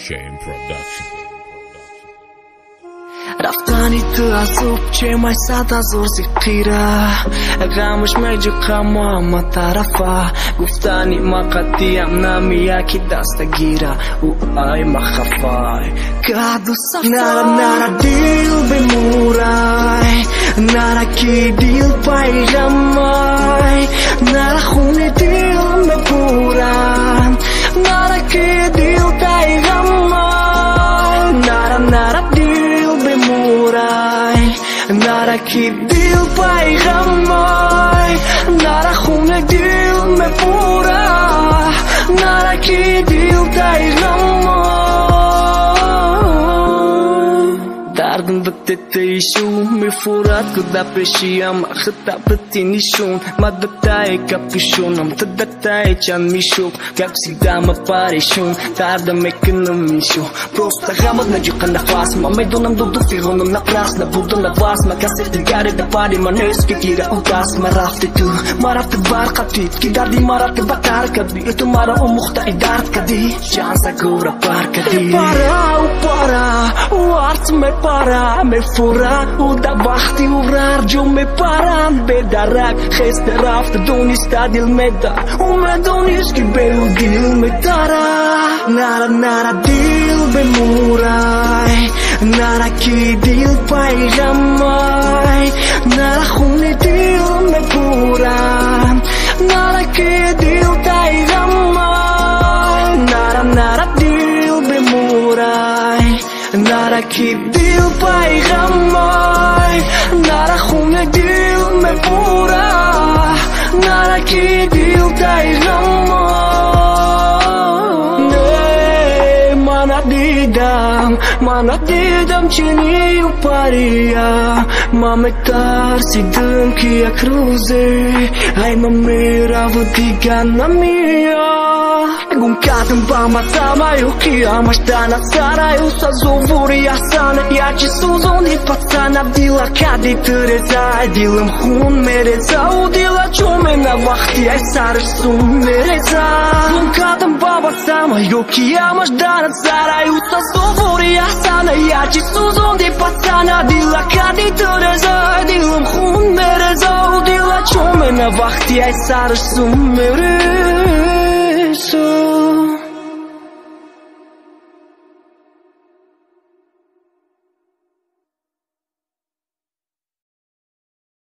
Shame Production. رفتنی تو از اوب چه مای صد از ارزی قیره غمش میجه قما طرفه گفتنی ما قدیم نمی یکی دست گیره او آی ما خفای گادو صفای نره دیل بمورای نره کی دیل پیغمای نره خونه دیل مپورم نره کی دیل پیغمای نره دیل بمورای نره کی دیل پیغمای نره خونه دیل مپورم نره کی دیل پیغمای دردم بتته ایشون میفورد کدا پیشیم خطا بتینیشون مدتای کپیشونم تدتای چند میشوب کپسی دام پاریشون دردم میکنم میشو просто гамот на диком нахвас мамой доном дуду фигоном напрасно буду на вас макасет гаре да пари манески кира удас марафте ту марафте баркати кидарди марафте батаркади это мара умухта идарт кади шанса гура паркади para уарт me para me fura уда вахти урар джо me paran bedarak kheste raft doni stadil meda umedonish ki beudil me tara nara dil bemurai nara ki dil paijamai nara khune dil me pura nara ki dil taijamai nara dil bemurai nara ki dil paijamai nara khune dil me pura nara ki dil taijamai Mana didam chini uparia Mame tar si dum kia cruze Ai mamera vudiga na mia Gun katum ba masama yu kia Mashtana sara yu sa zovuri asana Ya chi suzon di patsana Dila kadi tereza Dilam hun mereza Udila chume na vakti Ai sarish sum mereza Gun katum ba masama yu kia Mashtana sara yu sa zovuri asana Ya chi suzon di patsana Dila kadi tereza Dilam hun mereza Udila chume na vakti Ai sarish sum mereza